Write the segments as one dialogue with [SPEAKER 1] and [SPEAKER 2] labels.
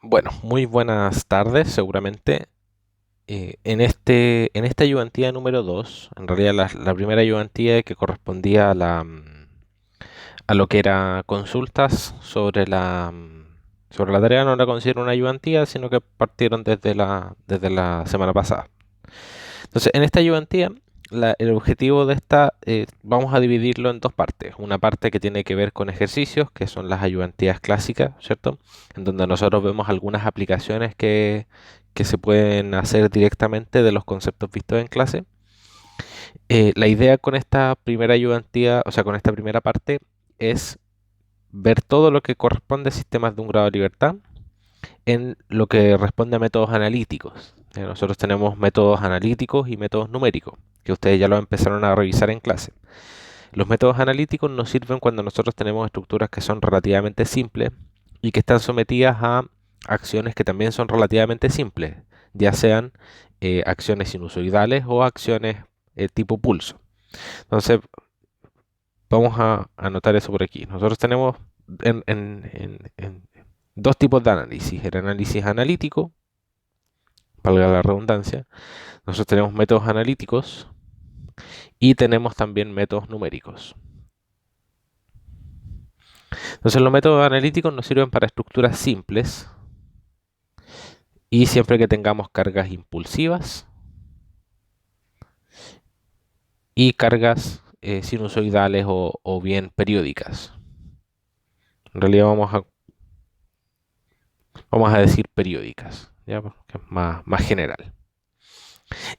[SPEAKER 1] Bueno, muy buenas tardes, seguramente. En esta ayudantía número 2, en realidad la primera ayudantía que correspondía a a lo que era consultas sobre sobre la tarea, no la considero una ayudantía, sino que partieron desde la semana pasada. Entonces, en esta ayudantía, el objetivo de esta, vamos a dividirlo en dos partes. Una parte que tiene que ver con ejercicios, que son las ayudantías clásicas, ¿cierto? En donde nosotros vemos algunas aplicaciones que se pueden hacer directamente de los conceptos vistos en clase. La idea con esta primera ayudantía, o sea, con esta primera parte, es ver todo lo que corresponde a sistemas de un grado de libertad en lo que responde a métodos analíticos. Nosotros tenemos métodos analíticos y métodos numéricos, que ustedes ya lo empezaron a revisar en clase. Los métodos analíticos nos sirven cuando nosotros tenemos estructuras que son relativamente simples y que están sometidas a acciones que también son relativamente simples, ya sean acciones sinusoidales o acciones tipo pulso. Entonces, vamos a anotar eso por aquí. Nosotros tenemos en dos tipos de análisis: el análisis analítico, valga la redundancia. Nosotros tenemos métodos analíticos y tenemos también métodos numéricos. Entonces los métodos analíticos nos sirven para estructuras simples y siempre que tengamos cargas impulsivas y cargas sinusoidales o bien periódicas. En realidad vamos a decir periódicas, ¿ya? Porque es más general.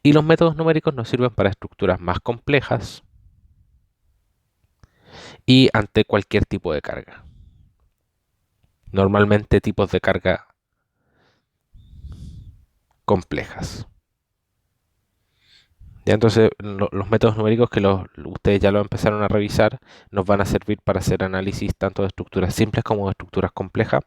[SPEAKER 1] Y los métodos numéricos nos sirven para estructuras más complejas y ante cualquier tipo de carga. Normalmente tipos de carga complejas. Ya, entonces, los métodos numéricos ustedes ya lo empezaron a revisar nos van a servir para hacer análisis tanto de estructuras simples como de estructuras complejas,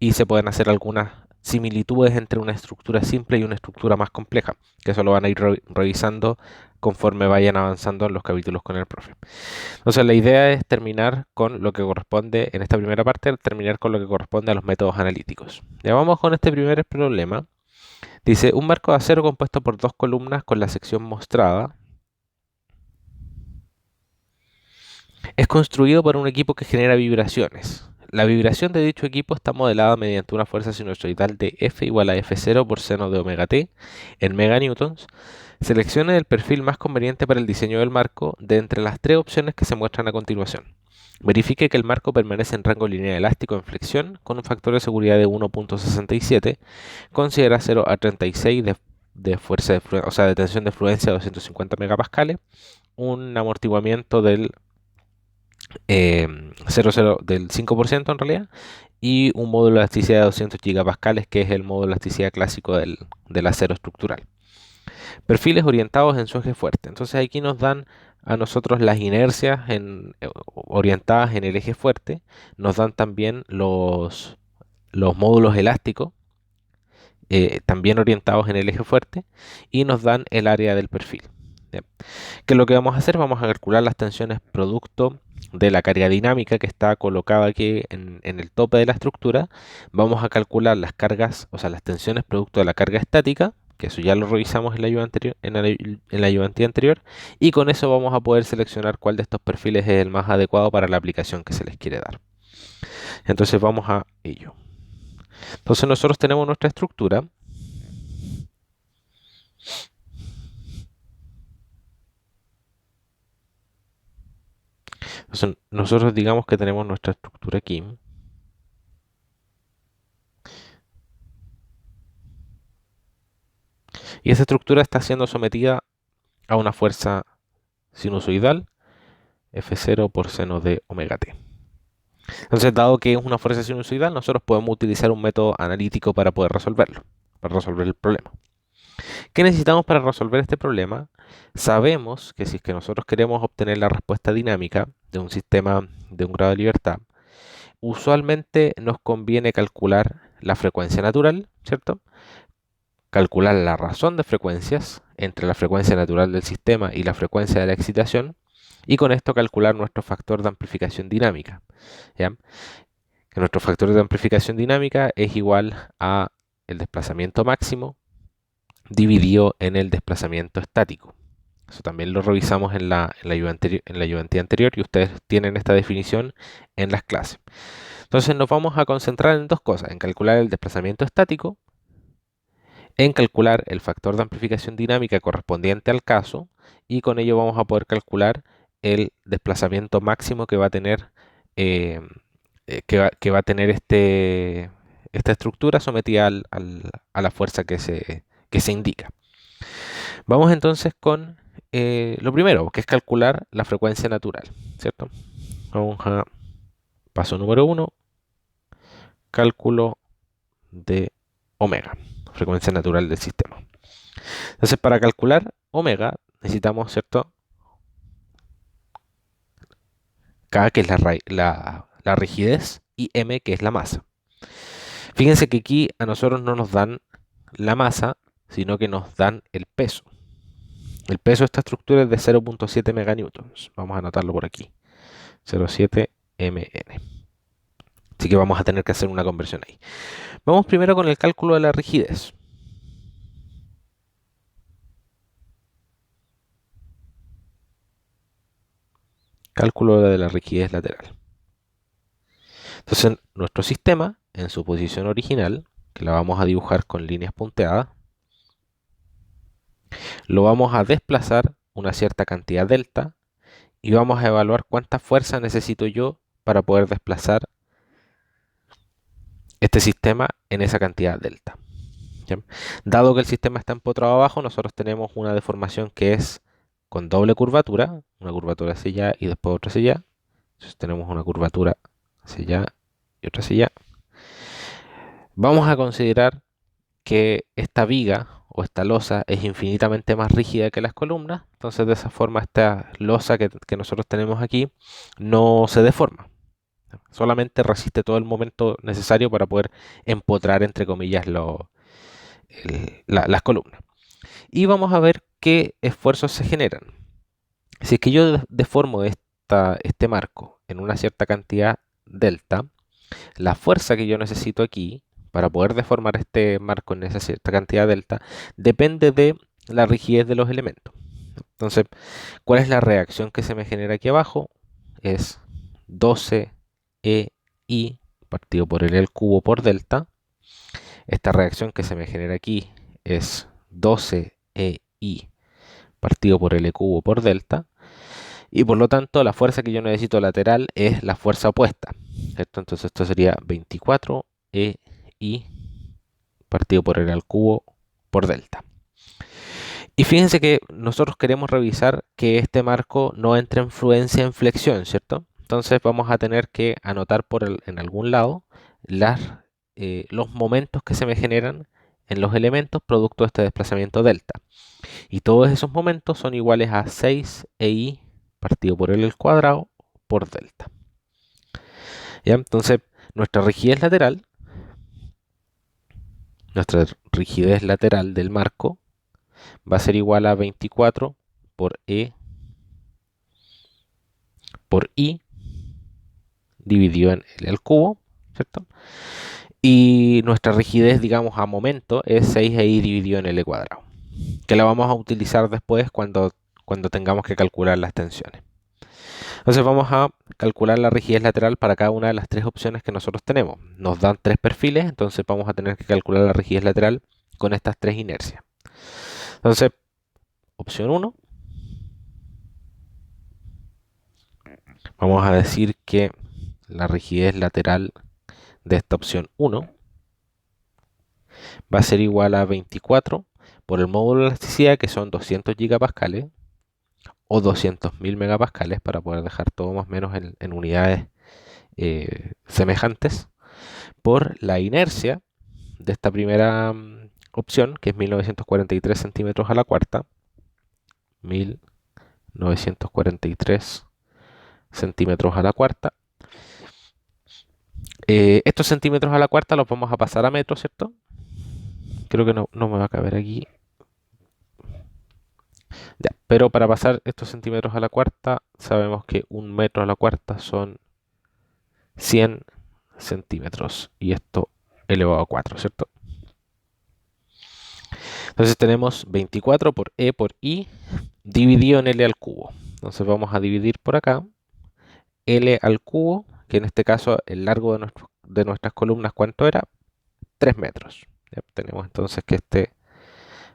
[SPEAKER 1] y se pueden hacer algunas similitudes entre una estructura simple y una estructura más compleja, que eso lo van a ir revisando conforme vayan avanzando en los capítulos con el profe. Entonces, la idea es terminar con lo que corresponde, en esta primera parte, terminar con lo que corresponde a los métodos analíticos. Ya vamos con este primer problema. Dice, un marco de acero compuesto por dos columnas con la sección mostrada es construido por un equipo que genera vibraciones. La vibración de dicho equipo está modelada mediante una fuerza sinusoidal de F igual a F0 por seno de omega t en meganewtons. Seleccione el perfil más conveniente para el diseño del marco de entre las tres opciones que se muestran a continuación. Verifique que el marco permanece en rango lineal elástico en flexión con un factor de seguridad de 1.67. Considera 0 a 36 de fuerza o sea, de tensión de fluencia de 250 megapascales, un amortiguamiento del 0,0 del 5% en realidad, y un módulo de elasticidad de 200 gigapascales, que es el módulo de elasticidad clásico del acero estructural. Perfiles orientados en su eje fuerte. Entonces aquí nos dan a nosotros las inercias orientadas en el eje fuerte, nos dan también los módulos elásticos, también orientados en el eje fuerte, y nos dan el área del perfil. ¿Ya? ¿Qué es lo que vamos a hacer? Vamos a calcular las tensiones producto de la carga dinámica que está colocada aquí en el tope de la estructura. Vamos a calcular las cargas, o sea, las tensiones producto de la carga estática, que eso ya lo revisamos en la anterior, en la ayudantía anterior, y con eso vamos a poder seleccionar cuál de estos perfiles es el más adecuado para la aplicación que se les quiere dar. Entonces vamos a ello. Entonces nosotros tenemos nuestra estructura. Entonces nosotros digamos que tenemos nuestra estructura aquí. Y esa estructura está siendo sometida a una fuerza sinusoidal F0 por seno de omega t. Entonces, dado que es una fuerza sinusoidal, nosotros podemos utilizar un método analítico para poder resolverlo, para resolver el problema. ¿Qué necesitamos para resolver este problema? Sabemos que si es que nosotros queremos obtener la respuesta dinámica de un sistema de un grado de libertad, usualmente nos conviene calcular la frecuencia natural, ¿cierto? Calcular la razón de frecuencias entre la frecuencia natural del sistema y la frecuencia de la excitación, y con esto calcular nuestro factor de amplificación dinámica, ¿ya? que nuestro factor de amplificación dinámica es igual a el desplazamiento máximo dividido en el desplazamiento estático. Eso también lo revisamos en la ayudantía anterior y ustedes tienen esta definición en las clases. Entonces nos vamos a concentrar en dos cosas, en calcular el desplazamiento estático, en calcular el factor de amplificación dinámica correspondiente al caso, y con ello vamos a poder calcular el desplazamiento máximo que va a tener, eh, que va a tener esta estructura sometida a la fuerza que se indica. Vamos entonces con lo primero, que es calcular la frecuencia natural, ¿cierto? Vamos a paso número 1, cálculo de omega, frecuencia natural del sistema. Entonces, para calcular omega necesitamos, ¿cierto? K, que es la rigidez, y m, que es la masa. Fíjense que aquí a nosotros no nos dan la masa, sino que nos dan el peso. El peso de esta estructura es de 0.7 meganewtons. Vamos a anotarlo por aquí. 0.7 mn. Así que vamos a tener que hacer una conversión ahí. Vamos primero con el cálculo de la rigidez. Cálculo de la rigidez lateral. Entonces, nuestro sistema, en su posición original, que la vamos a dibujar con líneas punteadas, lo vamos a desplazar una cierta cantidad delta y vamos a evaluar cuánta fuerza necesito yo para poder desplazar este sistema en esa cantidad delta. ¿Bien? Dado que el sistema está empotrado abajo, nosotros tenemos una deformación que es con doble curvatura, una curvatura hacia allá y después otra hacia allá. Entonces tenemos una curvatura hacia allá y otra hacia allá. Vamos a considerar que esta viga o esta losa es infinitamente más rígida que las columnas, entonces de esa forma esta losa que nosotros tenemos aquí no se deforma, solamente resiste todo el momento necesario para poder empotrar, entre comillas, las columnas. Y vamos a ver qué esfuerzos se generan. Si es que yo deformo este marco en una cierta cantidad delta, la fuerza que yo necesito aquí para poder deformar este marco en esa cierta cantidad delta depende de la rigidez de los elementos. Entonces, ¿cuál es la reacción que se me genera aquí abajo? Es 12 EI partido por el cubo por delta. Esta reacción que se me genera aquí es 12 EI partido por L cubo por delta. Y por lo tanto, la fuerza que yo necesito lateral es la fuerza opuesta, ¿cierto? Entonces esto sería 24 EI partido por L al cubo por delta. Y fíjense que nosotros queremos revisar que este marco no entre en fluencia en flexión, ¿cierto? Entonces vamos a tener que anotar en algún lado los momentos que se me generan en los elementos producto de este desplazamiento delta. Y todos esos momentos son iguales a 6 EI partido por L al cuadrado por delta. ¿Ya? Entonces, nuestra rigidez lateral del marco va a ser igual a 24 por E por I dividido en L al cubo, ¿cierto? Y nuestra rigidez, digamos, a momento es 6i dividido en L cuadrado, que la vamos a utilizar después cuando tengamos que calcular las tensiones. Entonces vamos a calcular la rigidez lateral para cada una de las tres opciones que nosotros tenemos. Nos dan tres perfiles, entonces vamos a tener que calcular la rigidez lateral con estas tres inercias. Entonces, opción 1, vamos a decir que la rigidez lateral de esta opción 1 va a ser igual a 24 por el módulo de elasticidad, que son 200 gigapascales, o 200.000 megapascales, para poder dejar todo más o menos en unidades semejantes, por la inercia de esta primera opción, que es 1943 centímetros a la cuarta. 1943 centímetros a la cuarta. Estos centímetros a la cuarta los vamos a pasar a metros, ¿cierto? Creo que no me va a caber aquí. Ya, pero para pasar estos centímetros a la cuarta, sabemos que un metro a la cuarta son 100 centímetros y esto elevado a 4, ¿cierto? Entonces tenemos 24 por E por I dividido en L al cubo. Entonces vamos a dividir por acá L al cubo, que en este caso el largo de nuestras columnas, ¿cuánto era? 3 metros. Ya tenemos entonces que este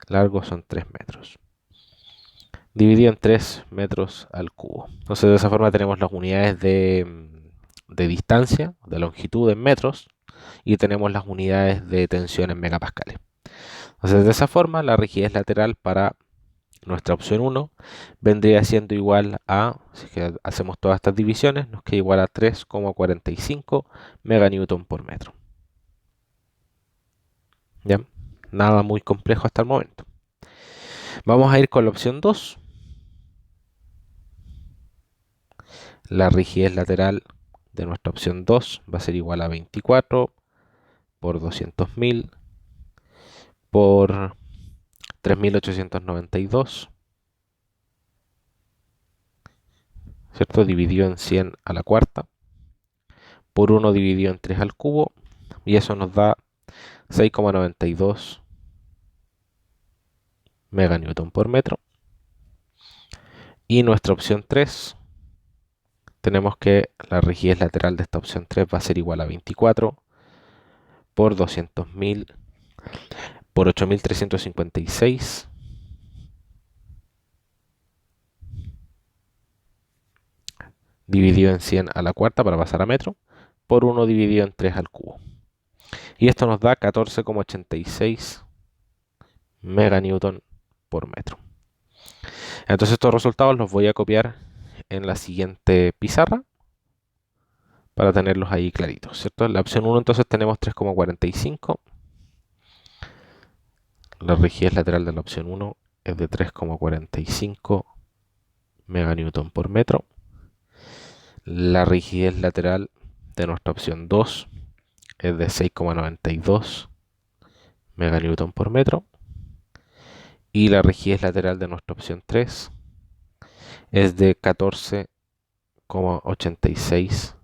[SPEAKER 1] largo son 3 metros. Dividido en 3 metros al cubo. Entonces de esa forma tenemos las unidades de distancia, de longitud en metros, y tenemos las unidades de tensión en megapascales. Entonces de esa forma la rigidez lateral para nuestra opción 1 vendría siendo igual a, si que hacemos todas estas divisiones, nos queda igual a 3,45 meganewton por metro. ¿Ya? Nada muy complejo hasta el momento. Vamos a ir con la opción 2. La rigidez lateral de nuestra opción 2 va a ser igual a 24 por 200.000 por 3.892, ¿cierto? Dividido en 100 a la cuarta, por 1 dividido en 3 al cubo, y eso nos da 6,92 meganewton por metro. Y nuestra opción 3, tenemos que la rigidez lateral de esta opción 3 va a ser igual a 24 por 200.000 por 8.356 dividido en 100 a la cuarta para pasar a metro, por 1 dividido en 3 al cubo. Y esto nos da 14,86 meganewton por metro. Entonces estos resultados los voy a copiar en la siguiente pizarra para tenerlos ahí claritos, ¿cierto? En la opción 1 entonces tenemos 3,45. La rigidez lateral de la opción 1 es de 3,45 meganewton por metro. La rigidez lateral de nuestra opción 2 es de 6,92 meganewton por metro. Y la rigidez lateral de nuestra opción 3 es de 14,86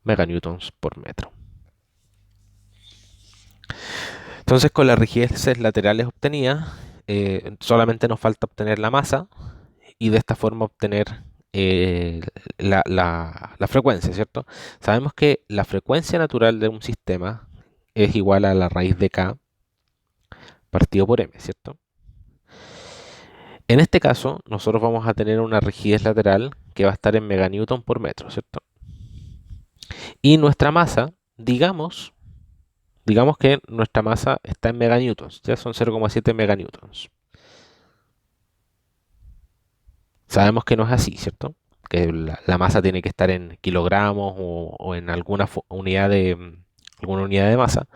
[SPEAKER 1] meganewtons por metro. Entonces con las rigideces laterales obtenidas, solamente nos falta obtener la masa y de esta forma obtener la frecuencia, ¿cierto? Sabemos que la frecuencia natural de un sistema es igual a la raíz de k partido por m, ¿cierto? En este caso, nosotros vamos a tener una rigidez lateral que va a estar en meganewton por metro, ¿cierto? Y nuestra masa, digamos que nuestra masa está en meganewtons, ya son 0,7 meganewtons. Sabemos que no es así, ¿cierto? Que la masa tiene que estar en kilogramos o en alguna unidad de masa,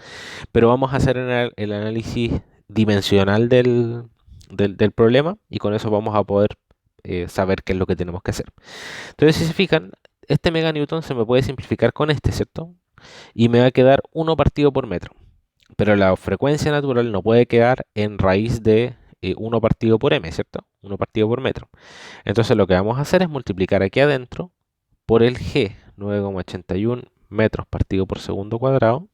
[SPEAKER 1] pero vamos a hacer el análisis dimensional del problema y con eso vamos a poder saber qué es lo que tenemos que hacer. Entonces, si se fijan, este meganewton se me puede simplificar con este, ¿cierto? Y me va a quedar 1 partido por metro. Pero la frecuencia natural no puede quedar en raíz de 1 partido por m, ¿cierto? 1 partido por metro. Entonces lo que vamos a hacer es multiplicar aquí adentro por el g, 9,81 metros partido por segundo cuadrado,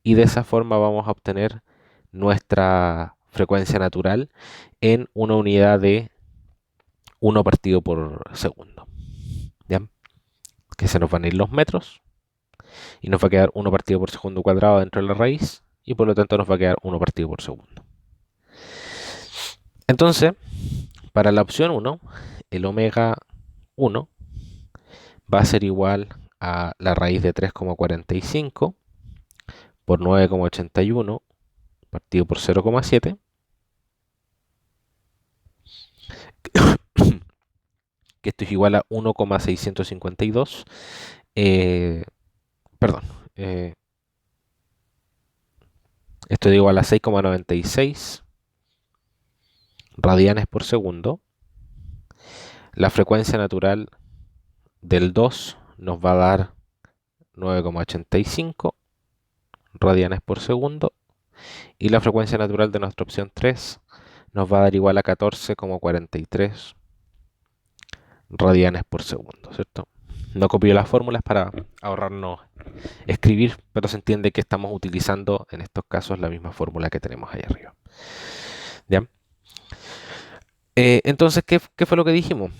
[SPEAKER 1] y de esa forma vamos a obtener nuestra frecuencia natural en una unidad de 1 partido por segundo. ¿Ya? Que se nos van a ir los metros y nos va a quedar 1 partido por segundo cuadrado dentro de la raíz y por lo tanto nos va a quedar 1 partido por segundo. Entonces, para la opción 1, el omega 1 va a ser igual a la raíz de 3,45 por 9,81 partido por 0,7, que esto es igual a 1,652, perdón, esto es igual a 6,96 radianes por segundo. La frecuencia natural del 2 nos va a dar 9,85 radianes por segundo y la frecuencia natural de nuestra opción 3 nos va a dar igual a 14,43 radianes por segundo, ¿cierto? No copio las fórmulas para ahorrarnos escribir, pero se entiende que estamos utilizando en estos casos la misma fórmula que tenemos ahí arriba. ¿Ya? Entonces, ¿qué fue lo que dijimos?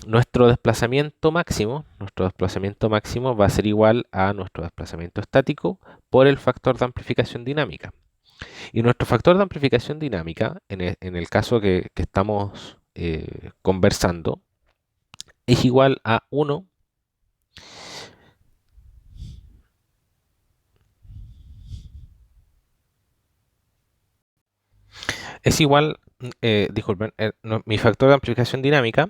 [SPEAKER 1] Nuestro desplazamiento máximo va a ser igual a nuestro desplazamiento estático por el factor de amplificación dinámica. Y nuestro factor de amplificación dinámica, en el caso que estamos conversando, es igual a 1 es igual, disculpen, mi factor de amplificación dinámica,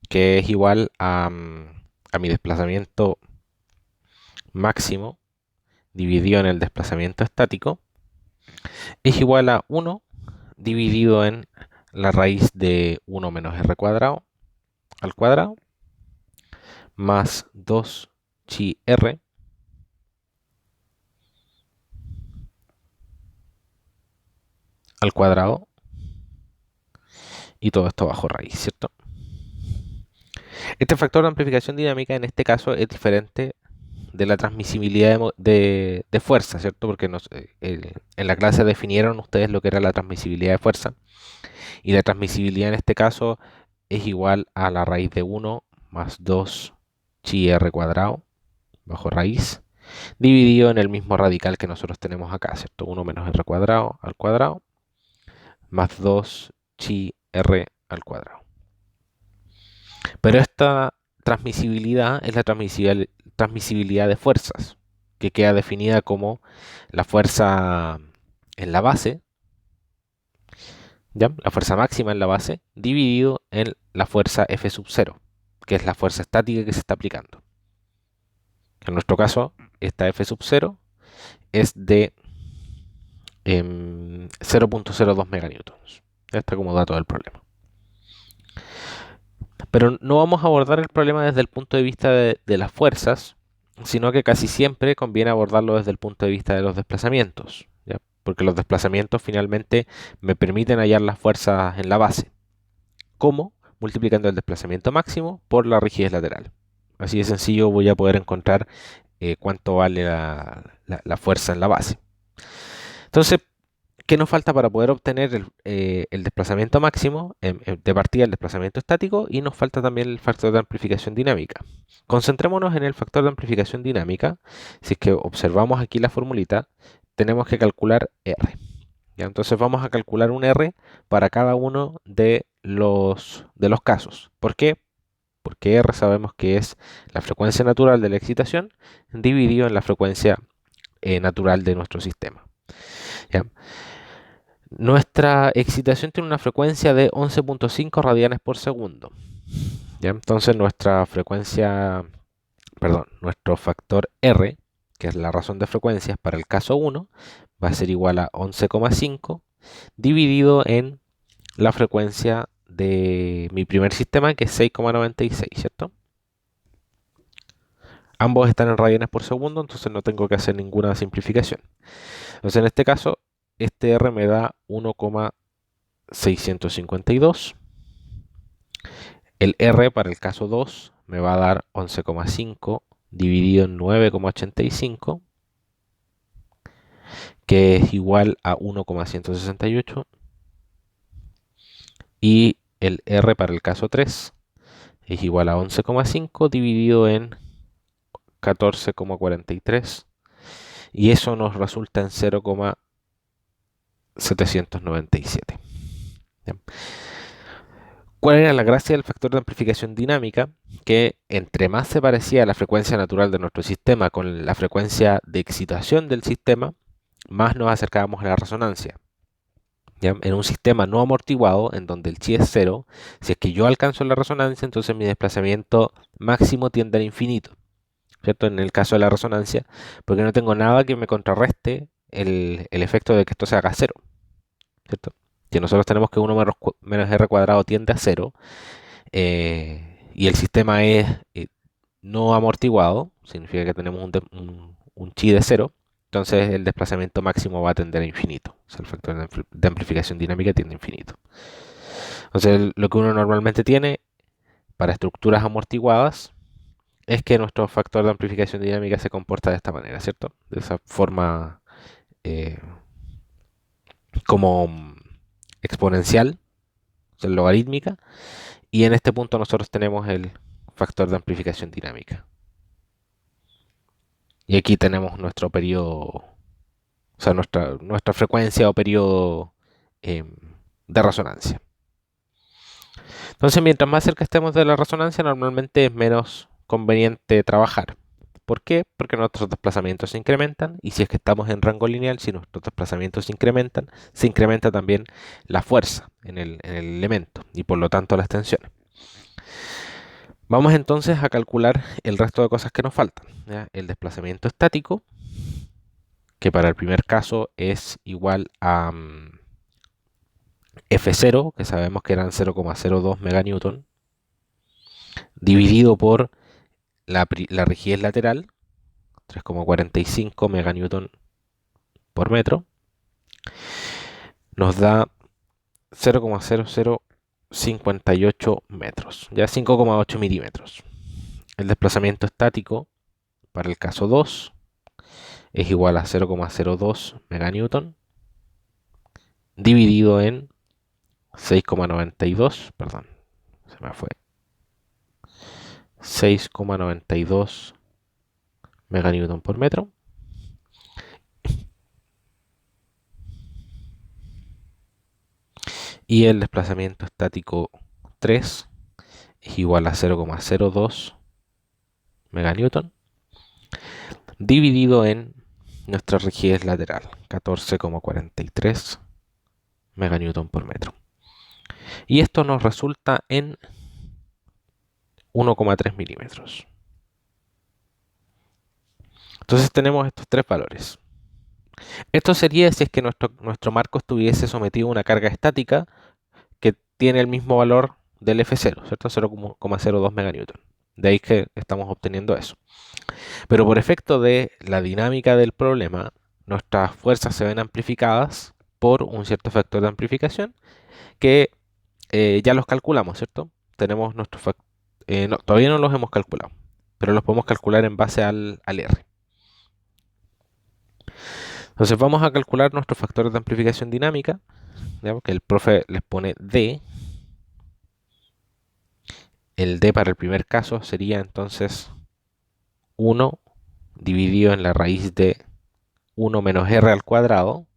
[SPEAKER 1] que es igual a mi desplazamiento máximo dividido en el desplazamiento estático, es igual a 1 dividido en la raíz de 1 menos r cuadrado al cuadrado más 2 chi r al cuadrado y todo esto bajo raíz, ¿cierto? Este factor de amplificación dinámica en este caso es diferente de la transmisibilidad de fuerza, ¿cierto? Porque en la clase definieron ustedes lo que era la transmisibilidad de fuerza. Y la transmisibilidad en este caso es igual a la raíz de 1 más 2 chi r cuadrado bajo raíz, dividido en el mismo radical que nosotros tenemos acá, ¿cierto? 1 menos r cuadrado al cuadrado más 2 chi r al cuadrado. Pero esta transmisibilidad es la transmisibilidad de fuerzas, que queda definida como la fuerza en la base, ¿ya? La fuerza máxima en la base, dividido en la fuerza F sub 0, que es la fuerza estática que se está aplicando. En nuestro caso, esta F sub 0 es de 0.02 meganewtons. Ya está como dato del problema. Pero no vamos a abordar el problema desde el punto de vista de las fuerzas, sino que casi siempre conviene abordarlo desde el punto de vista de los desplazamientos, ¿ya? Porque los desplazamientos finalmente me permiten hallar las fuerzas en la base. ¿Cómo? Multiplicando el desplazamiento máximo por la rigidez lateral. Así de sencillo voy a poder encontrar cuánto vale la fuerza en la base. Entonces, ¿qué nos falta para poder obtener el desplazamiento máximo? De partida el desplazamiento estático, y nos falta también el factor de amplificación dinámica. Concentrémonos en el factor de amplificación dinámica. Si es que observamos aquí la formulita, tenemos que calcular R. ¿Ya? Entonces vamos a calcular un R para cada uno de los casos. ¿Por qué? Porque R sabemos que es la frecuencia natural de la excitación dividido en la frecuencia natural de nuestro sistema. ¿Ya? Nuestra excitación tiene una frecuencia de 11.5 radianes por segundo. ¿Ya? Entonces nuestra frecuencia, perdón, nuestro factor R, que es la razón de frecuencias para el caso 1, va a ser igual a 11,5 dividido en la frecuencia de mi primer sistema, que es 6,96, ¿cierto? Ambos están en radianes por segundo, entonces no tengo que hacer ninguna simplificación. Entonces en este caso, este R me da 1,652. El R para el caso 2 me va a dar 11,5 dividido en 9,85, que es igual a 1,168. Y el R para el caso 3 es igual a 11,5 dividido en 14,43. Y eso nos resulta en 0,797. ¿Cuál era la gracia del factor de amplificación dinámica? Que entre más se parecía a la frecuencia natural de nuestro sistema con la frecuencia de excitación del sistema, más nos acercábamos a la resonancia. ¿Ya? En un sistema no amortiguado, en donde el chi es 0, si es que yo alcanzo la resonancia, entonces mi desplazamiento máximo tiende al infinito, ¿cierto? En el caso de la resonancia, porque no tengo nada que me contrarreste el efecto de que esto se haga 0, ¿cierto? Que nosotros tenemos que 1 menos r cuadrado tiende a 0, y el sistema es no amortiguado, significa que tenemos un chi de 0, entonces el desplazamiento máximo va a tender a infinito. O sea, el factor de amplificación dinámica tiende a infinito. Entonces lo que uno normalmente tiene para estructuras amortiguadas es que nuestro factor de amplificación dinámica se comporta de esta manera, ¿cierto? De esa forma eh, como exponencial, o sea, logarítmica, y en este punto nosotros tenemos el factor de amplificación dinámica. Y aquí tenemos nuestro periodo, o sea, nuestra frecuencia o periodo de resonancia. Entonces, mientras más cerca estemos de la resonancia, normalmente es menos conveniente trabajar. ¿Por qué? Porque nuestros desplazamientos se incrementan y si es que estamos en rango lineal, si nuestros desplazamientos se incrementan, se incrementa también la fuerza en el elemento y por lo tanto las tensiones. Vamos entonces a calcular el resto de cosas que nos faltan, ¿ya? El desplazamiento estático, que para el primer caso es igual a F0, que sabemos que eran 0,02 meganewton, dividido por la rigidez lateral, 3,45 meganewton por metro, nos da 0,0058 metros, ya 5,8 milímetros. El desplazamiento estático para el caso 2 es igual a 0,02 meganewton dividido en 6,92, perdón, se me fue, 6,92 meganewton por metro. Y el desplazamiento estático 3 es igual a 0,02 meganewton dividido en nuestra rigidez lateral, 14,43 meganewton por metro. Y esto nos resulta en 1,3 milímetros. Entonces tenemos estos tres valores. Esto sería si es que nuestro marco estuviese sometido a una carga estática que tiene el mismo valor del F0, ¿cierto? 0,02 meganewton. De ahí que estamos obteniendo eso. Pero por efecto de la dinámica del problema, nuestras fuerzas se ven amplificadas por un cierto factor de amplificación que ya los calculamos, ¿cierto? Tenemos nuestros no, todavía no los hemos calculado, pero los podemos calcular en base al R. Entonces vamos a calcular nuestros factores de amplificación dinámica, ¿ya? Que el profe les pone D. El D para el primer caso sería entonces 1 dividido en la raíz de 1 menos R al cuadrado,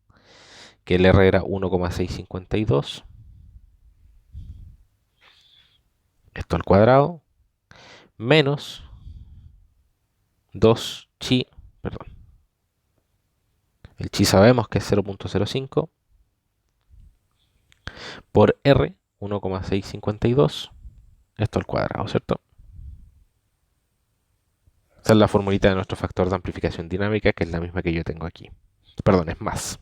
[SPEAKER 1] que el R era 1,652. Esto al cuadrado, menos 2 chi, perdón. El chi sabemos que es 0,05 por R, 1,652. Esto al cuadrado, ¿cierto? Esa es la formulita de nuestro factor de amplificación dinámica, que es la misma que yo tengo aquí. Perdón, es más.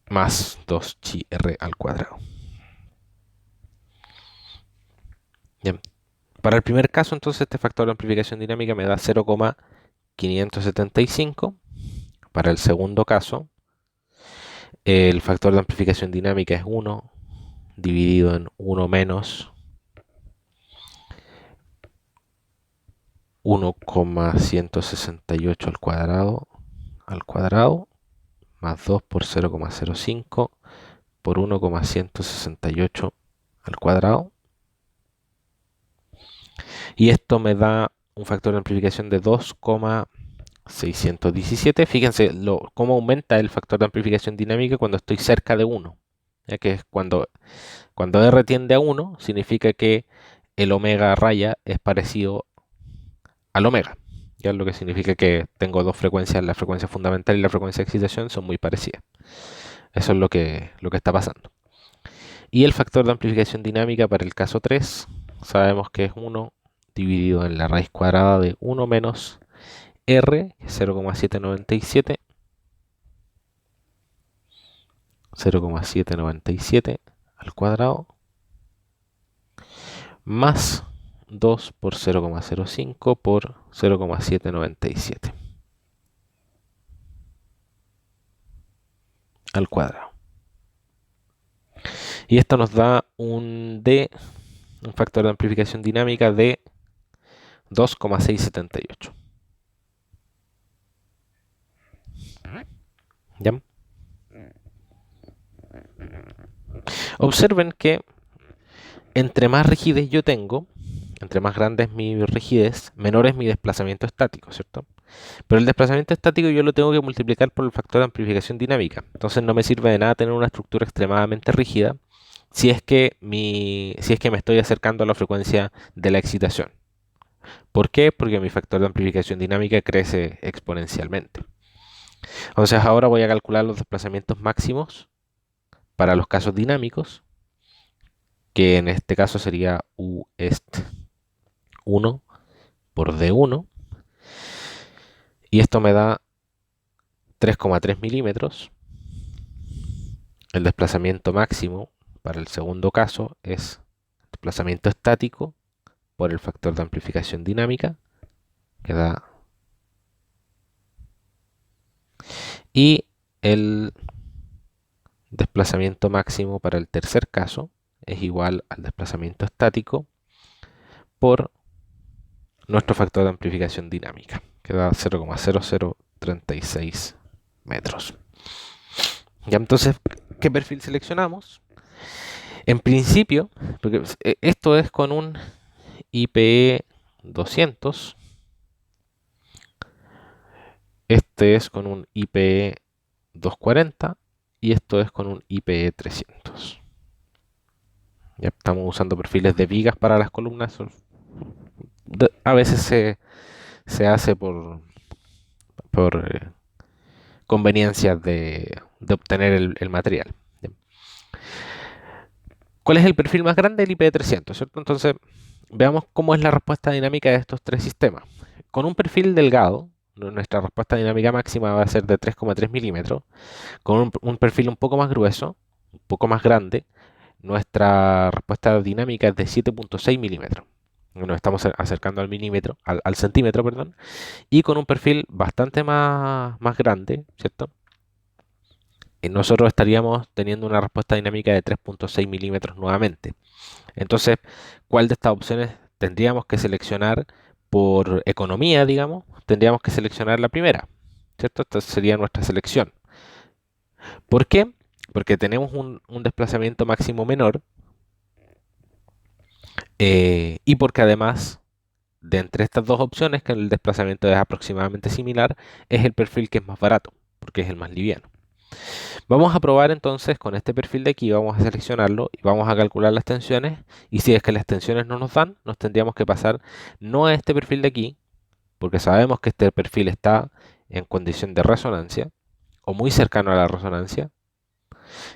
[SPEAKER 1] Más 2 chi R al cuadrado. Bien. Para el primer caso, entonces, este factor de amplificación dinámica me da 0,575. Para el segundo caso, el factor de amplificación dinámica es 1 dividido en 1 menos 1,168 al cuadrado, más 2 por 0,05 por 1,168 al cuadrado. Y esto me da un factor de amplificación de 2,617. Fíjense cómo aumenta el factor de amplificación dinámica cuando estoy cerca de 1. Ya que es cuando R tiende a 1, significa que el omega raya es parecido al omega. Ya lo que significa que tengo dos frecuencias, la frecuencia fundamental y la frecuencia de excitación son muy parecidas. Eso es lo que está pasando. Y el factor de amplificación dinámica para el caso 3, sabemos que es 1 dividido en la raíz cuadrada de 1 menos R, que es 0,797. 0,797 al cuadrado, más 2 por 0,05 por 0,797 al cuadrado. Y esto nos da un factor de amplificación dinámica de 2,678. ¿Ya? Observen que entre más rigidez yo tengo, entre más grande es mi rigidez, menor es mi desplazamiento estático, ¿cierto? Pero el desplazamiento estático yo lo tengo que multiplicar por el factor de amplificación dinámica. Entonces no me sirve de nada tener una estructura extremadamente rígida si es que me estoy acercando a la frecuencia de la excitación. ¿Por qué? Porque mi factor de amplificación dinámica crece exponencialmente. Entonces ahora voy a calcular los desplazamientos máximos para los casos dinámicos, que en este caso sería U est 1 por D1, y esto me da 3,3 milímetros. El desplazamiento máximo para el segundo caso es desplazamiento estático por el factor de amplificación dinámica, que da, y el desplazamiento máximo para el tercer caso es igual al desplazamiento estático por nuestro factor de amplificación dinámica, que da 0,0036 metros. Ya, entonces, ¿qué perfil seleccionamos? En principio, porque esto es con un IPE 200, este es con un IPE 240 y esto es con un IPE 300. Ya estamos usando perfiles de vigas para las columnas. A veces se hace por conveniencias de obtener el material. ¿Cuál es el perfil más grande? El IP300, ¿cierto? Entonces, veamos cómo es la respuesta dinámica de estos tres sistemas. Con un perfil delgado, nuestra respuesta dinámica máxima va a ser de 3,3 milímetros. Con un perfil un poco más grueso, un poco más grande, nuestra respuesta dinámica es de 7,6 milímetros. Nos estamos acercando al milímetro, al centímetro, perdón. Y con un perfil bastante más grande, ¿cierto? Nosotros estaríamos teniendo una respuesta dinámica de 3,6 milímetros nuevamente. Entonces, ¿cuál de estas opciones tendríamos que seleccionar por economía, digamos? Tendríamos que seleccionar la primera, ¿cierto? Esta sería nuestra selección. ¿Por qué? Porque tenemos un desplazamiento máximo menor y porque además de entre estas dos opciones, que el desplazamiento es aproximadamente similar, es el perfil que es más barato, porque es el más liviano. Vamos a probar entonces con este perfil de aquí, vamos a seleccionarlo y vamos a calcular las tensiones, y si es que las tensiones no nos dan, nos tendríamos que pasar no a este perfil de aquí, porque sabemos que este perfil está en condición de resonancia o muy cercano a la resonancia,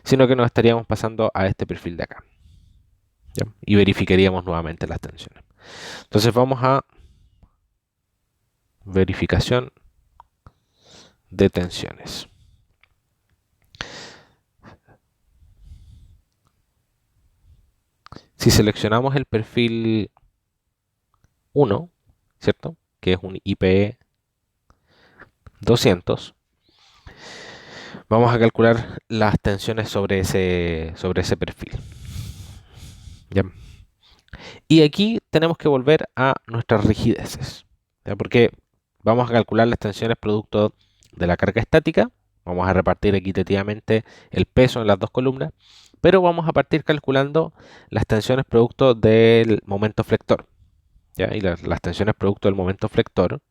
[SPEAKER 1] sino que nos estaríamos pasando a este perfil de acá. ¿Ya? Y verificaríamos nuevamente las tensiones. Entonces vamos a verificación de tensiones. Si seleccionamos el perfil 1, ¿cierto? Que es un IPE 200, vamos a calcular las tensiones sobre ese perfil. ¿Ya? Y aquí tenemos que volver a nuestras rigideces, ¿ya? Porque vamos a calcular las tensiones producto de la carga estática, vamos a repartir equitativamente el peso en las dos columnas, pero vamos a partir calculando las tensiones producto del momento flector, ¿ya? Y las tensiones producto del momento flector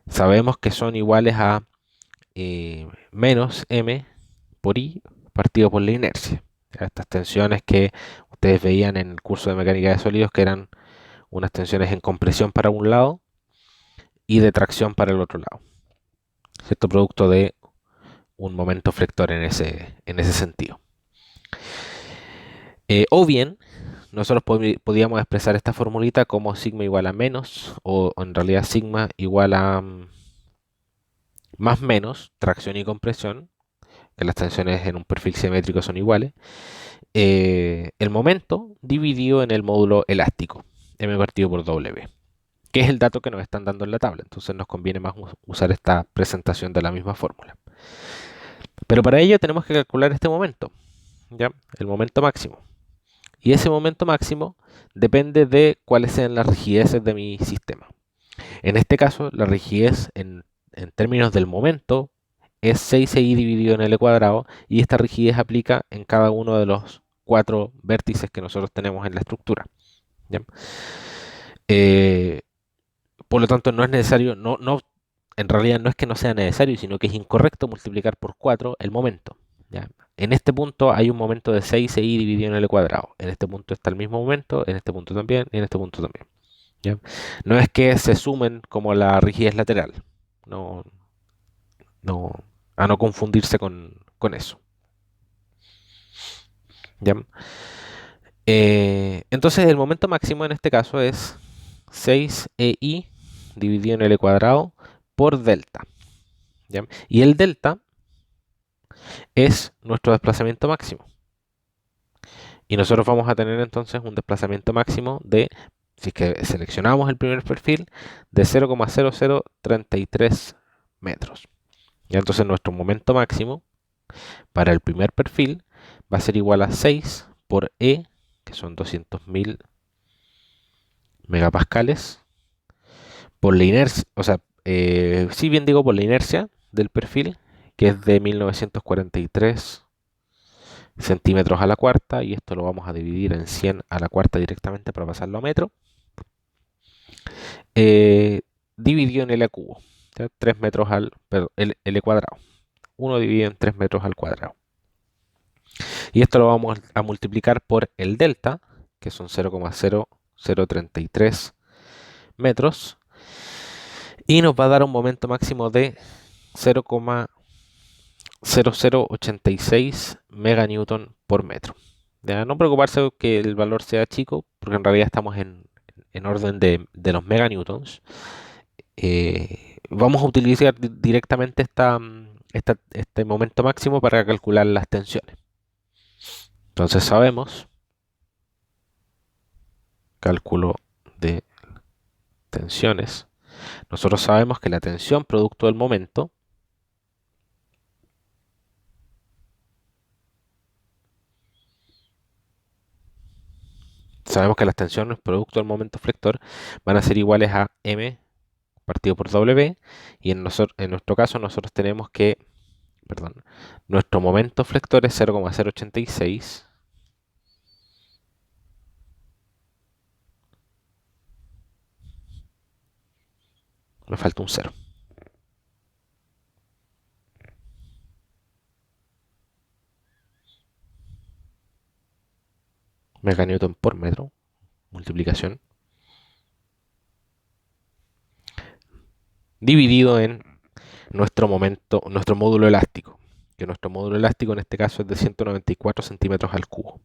[SPEAKER 1] sabemos que son iguales a menos m por i partido por la inercia. ¿Ya? Estas tensiones que ustedes veían en el curso de mecánica de sólidos, que eran unas tensiones en compresión para un lado y de tracción para el otro lado, ¿cierto? Producto de un momento flector en ese sentido. O bien, nosotros podíamos expresar esta formulita como sigma igual a menos, o en realidad sigma igual a más menos tracción y compresión, que las tensiones en un perfil simétrico son iguales, el momento dividido en el módulo elástico, m partido por w, que es el dato que nos están dando en la tabla. Entonces nos conviene más usar esta presentación de la misma fórmula. Pero para ello tenemos que calcular este momento, ¿ya? El momento máximo. Y ese momento máximo depende de cuáles sean las rigideces de mi sistema. En este caso, la rigidez en términos del momento es 6i dividido en L cuadrado, y esta rigidez aplica en cada uno de los 4 vértices que nosotros tenemos en la estructura. ¿Ya? Eh, por lo tanto, no es necesario, en realidad no es que no sea necesario, sino que es incorrecto multiplicar por 4 el momento. ¿Ya? En este punto hay un momento de 6i dividido en L cuadrado. En este punto está el mismo momento, en este punto también, y en este punto también. ¿Ya? No es que se sumen como la rigidez lateral. No, no, a no confundirse con eso. ¿Ya? Entonces el momento máximo en este caso es 6i dividido en L cuadrado por delta. ¿Ya? Y el delta es nuestro desplazamiento máximo. Y nosotros vamos a tener entonces un desplazamiento máximo de, si es que seleccionamos el primer perfil, de 0,0033 metros. ¿Ya? Entonces nuestro momento máximo para el primer perfil va a ser igual a 6 por E, que son 200.000 megapascales, por la inercia, o sea, si bien digo por la inercia del perfil, que es de 1943 centímetros a la cuarta, y esto lo vamos a dividir en 100 a la cuarta directamente para pasarlo a metro, dividido en L cubo, ¿ya? 3 metros al, perdón, L cuadrado. 1 dividido en 3 metros al cuadrado. Y esto lo vamos a multiplicar por el delta, que son 0,0033 metros, y nos va a dar un momento máximo de 0,0086 meganewton por metro. Ya, no preocuparse que el valor sea chico, porque en realidad estamos en orden de los meganewtons. Vamos a utilizar directamente este momento máximo para calcular las tensiones. Entonces sabemos, cálculo de tensiones, nosotros sabemos que la tensión producto del momento sabemos que las tensiones producto del momento flector van a ser iguales a M partido por W, y en nuestro caso nosotros tenemos que, perdón, nuestro momento flector es 0,086. Me falta un 0. Meganewton por metro, multiplicación, dividido en nuestro momento, nuestro módulo elástico, que nuestro módulo elástico en este caso es de 194 centímetros al cubo.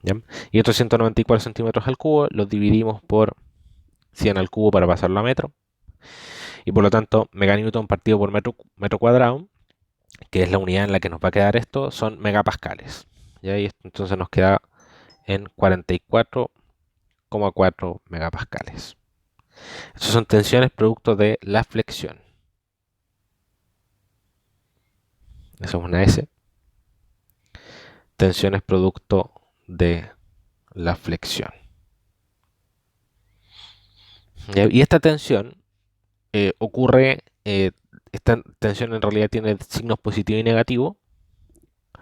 [SPEAKER 1] ¿Ya? Y estos 194 centímetros al cubo los dividimos por 100 al cubo para pasarlo a metro. Y por lo tanto, meganewton partido por metro cuadrado, que es la unidad en la que nos va a quedar esto, son megapascales. ¿Ya? Y entonces nos queda en 44,4 megapascales. Estas son tensiones producto de la flexión. Eso es una S. Tensiones producto de la flexión. ¿Ya? Y esta tensión ocurre, esta tensión en realidad tiene signos positivo y negativo,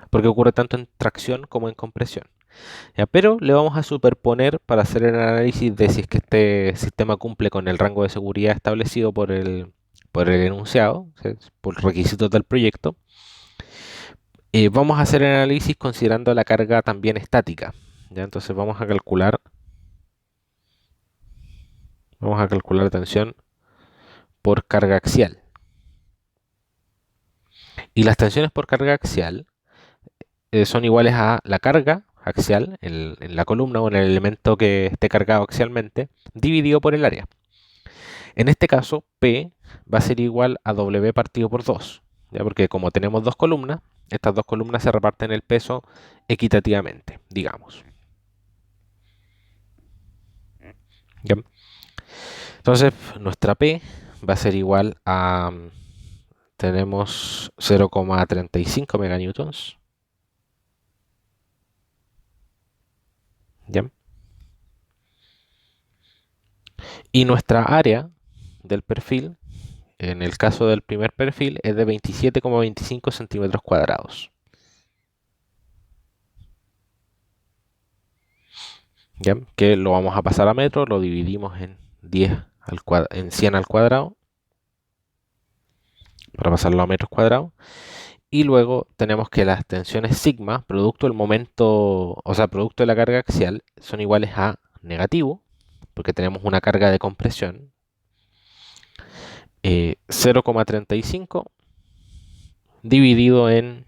[SPEAKER 1] porque ocurre tanto en tracción como en compresión. ¿Ya? Pero le vamos a superponer para hacer el análisis de si es que este sistema cumple con el rango de seguridad establecido por el enunciado, o sea, por requisitos del proyecto. Vamos a hacer el análisis considerando la carga también estática. ¿Ya? Entonces vamos a calcular tensión por carga axial. Y las tensiones por carga axial son iguales a la carga axial en la columna o en el elemento que esté cargado axialmente, dividido por el área. En este caso, P va a ser igual a W partido por 2, ¿ya? Porque como tenemos dos columnas, estas dos columnas se reparten el peso equitativamente, digamos. ¿Ya? Entonces, nuestra P va a ser igual a tenemos 0,35 meganewtons. ¿Ya? Y nuestra área del perfil, en el caso del primer perfil, es de 27,25 centímetros cuadrados. ¿Ya? Que lo vamos a pasar a metros, lo dividimos en 100 al cuadrado para pasarlo a metros cuadrados. Y luego tenemos que las tensiones sigma, producto del momento, o sea, producto de la carga axial, son iguales a negativo, porque tenemos una carga de compresión, 0,35 dividido en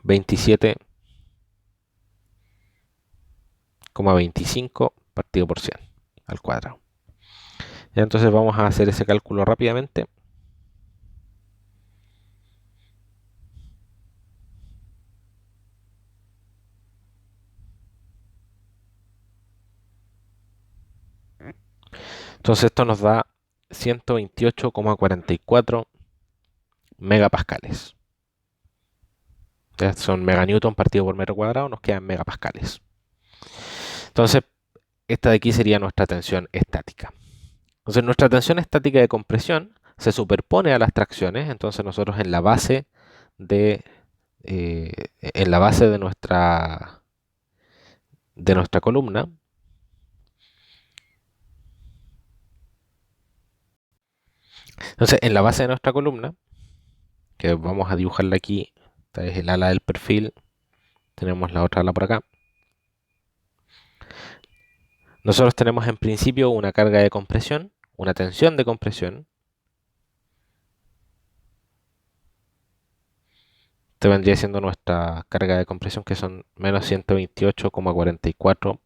[SPEAKER 1] 27,25 partido por 100 al cuadrado. Ya, entonces vamos a hacer ese cálculo rápidamente. Entonces esto nos da 128,44 megapascales. Ya son meganewton partido por metro cuadrado, nos quedan megapascales. Entonces, esta de aquí sería nuestra tensión estática. Entonces, nuestra tensión estática de compresión se superpone a las tracciones. Entonces, nosotros en la base de nuestra columna, que vamos a dibujarla aquí, esta es el ala del perfil, tenemos la otra ala por acá. Nosotros tenemos en principio una carga de compresión, una tensión de compresión. Este vendría siendo nuestra carga de compresión, que son menos 128,44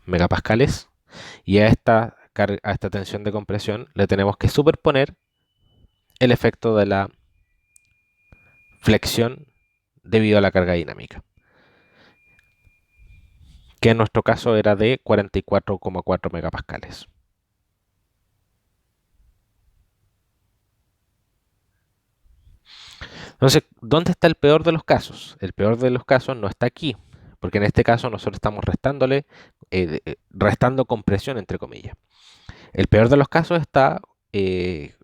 [SPEAKER 1] megapascales. Y a esta tensión de compresión le tenemos que superponer el efecto de la flexión debido a la carga dinámica, que en nuestro caso era de 44,4 megapascales. Entonces, ¿dónde está el peor de los casos? El peor de los casos no está aquí, porque en este caso nosotros estamos restando compresión, entre comillas. El peor de los casos está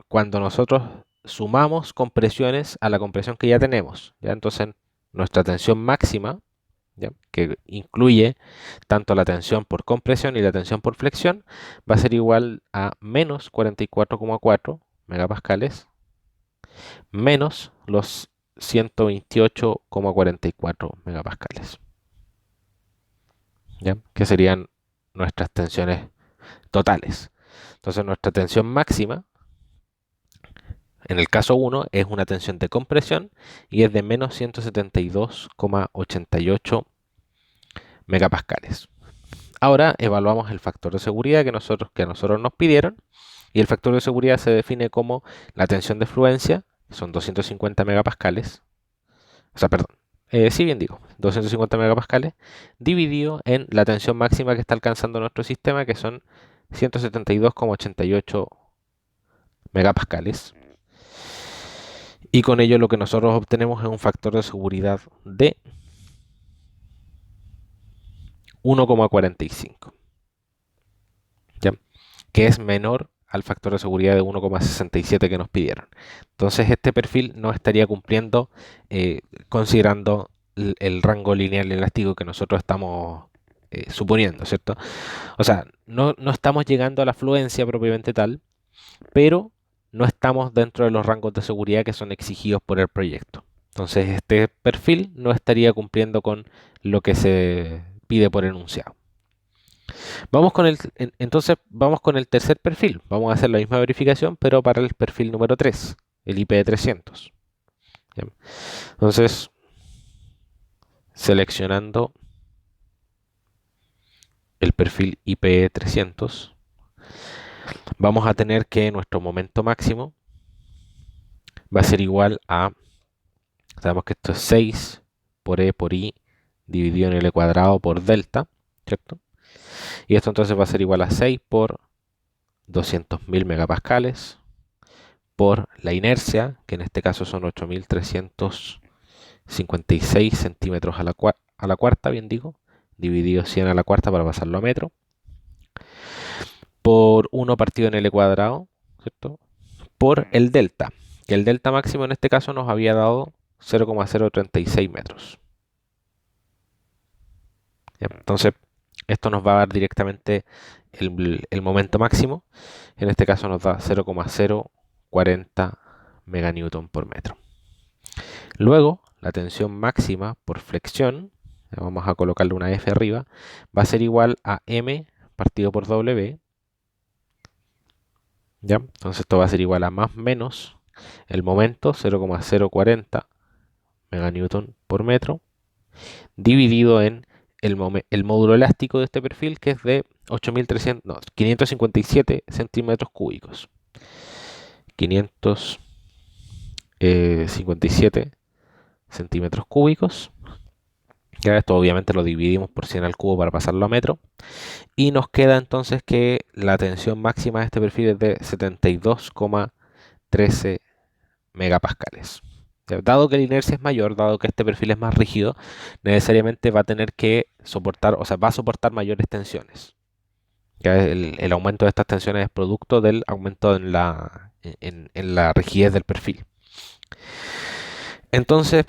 [SPEAKER 1] cuando nosotros sumamos compresiones a la compresión que ya tenemos. ¿Ya? Entonces, nuestra tensión máxima, ¿ya? Que incluye tanto la tensión por compresión y la tensión por flexión, va a ser igual a menos 44,4 megapascales menos los 128,44 megapascales. ¿Ya? Que serían nuestras tensiones totales. Entonces nuestra tensión máxima, en el caso 1, es una tensión de compresión y es de menos 172,88 megapascales. Ahora evaluamos el factor de seguridad que a nosotros nos pidieron, y el factor de seguridad se define como la tensión de fluencia, que son 250 megapascales, o sea, perdón, sí bien digo, 250 megapascales, dividido en la tensión máxima que está alcanzando nuestro sistema, que son 172,88 megapascales. Y con ello lo que nosotros obtenemos es un factor de seguridad de 1,45, ¿ya? Que es menor al factor de seguridad de 1,67 que nos pidieron. Entonces este perfil no estaría cumpliendo considerando el rango lineal elástico que nosotros estamos suponiendo, ¿cierto? O sea, no estamos llegando a la fluencia propiamente tal, pero no estamos dentro de los rangos de seguridad que son exigidos por el proyecto. Entonces este perfil no estaría cumpliendo con lo que se pide por enunciado. Entonces vamos con el tercer perfil. Vamos a hacer la misma verificación, pero para el perfil número 3, el IP300. Bien. Entonces, seleccionando el perfil IP300, vamos a tener que nuestro momento máximo va a ser igual a, sabemos que esto es 6 por E por I dividido en L cuadrado por delta, ¿cierto? Y esto entonces va a ser igual a 6 por 200.000 megapascales por la inercia, que en este caso son 8.356 centímetros a la cuarta, bien digo, dividido 100 a la cuarta para pasarlo a metro, por 1 partido en L cuadrado, ¿cierto? Por el delta, que el delta máximo en este caso nos había dado 0,036 metros. ¿Ya? Entonces, esto nos va a dar directamente el momento máximo. En este caso nos da 0,040 meganewton por metro. Luego, la tensión máxima por flexión, vamos a colocarle una F arriba, va a ser igual a M partido por W. ¿Ya? Entonces esto va a ser igual a más menos el momento, 0,040 meganewton por metro, dividido en el módulo elástico de este perfil, que es de 557 centímetros cúbicos. 557 centímetros cúbicos. Ya esto obviamente lo dividimos por 100 al cubo para pasarlo a metro. Y nos queda entonces que la tensión máxima de este perfil es de 72,13 megapascales. Dado que la inercia es mayor, dado que este perfil es más rígido, necesariamente va a tener que soportar, o sea, va a soportar mayores tensiones. Ya el aumento de estas tensiones es producto del aumento en la rigidez del perfil. Entonces,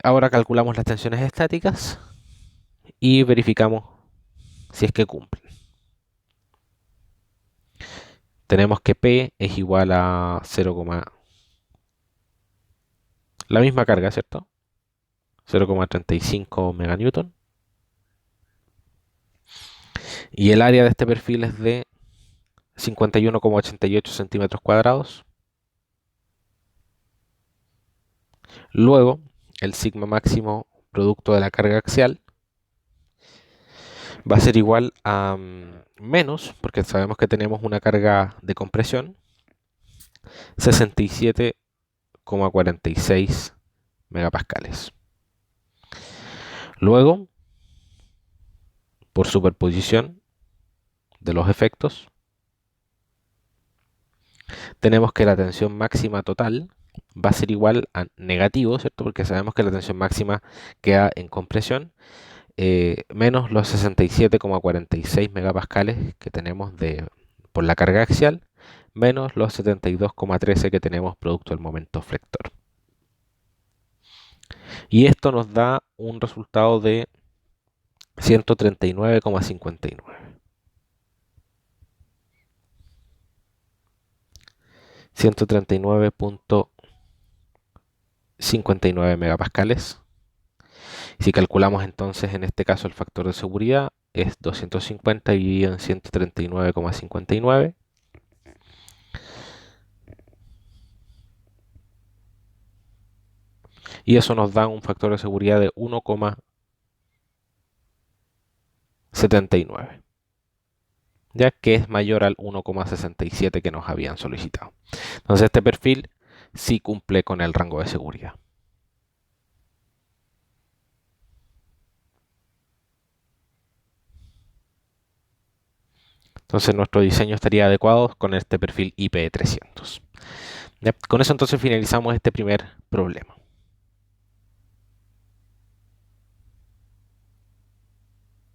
[SPEAKER 1] ahora calculamos las tensiones estáticas y verificamos si es que cumplen. Tenemos que P es igual a 0, la misma carga, ¿cierto? 0,35 meganewton. Y el área de este perfil es de 51,88 centímetros cuadrados. Luego, el sigma máximo producto de la carga axial va a ser igual a menos, porque sabemos que tenemos una carga de compresión, 67,46 megapascales. Luego, por superposición de los efectos, tenemos que la tensión máxima total va a ser igual a negativo, ¿cierto? Porque sabemos que la tensión máxima queda en compresión, menos los 67,46 megapascales que tenemos por la carga axial, menos los 72,13 que tenemos producto del momento flector. Y esto nos da un resultado de 139,59. 139,59 megapascales. Si calculamos entonces en este caso el factor de seguridad es 250 dividido en 139,59. Y eso nos da un factor de seguridad de 1,79, ya que es mayor al 1,67 que nos habían solicitado. Entonces este perfil sí cumple con el rango de seguridad. Entonces nuestro diseño estaría adecuado con este perfil IP300. ¿Ya? Con eso entonces finalizamos este primer problema.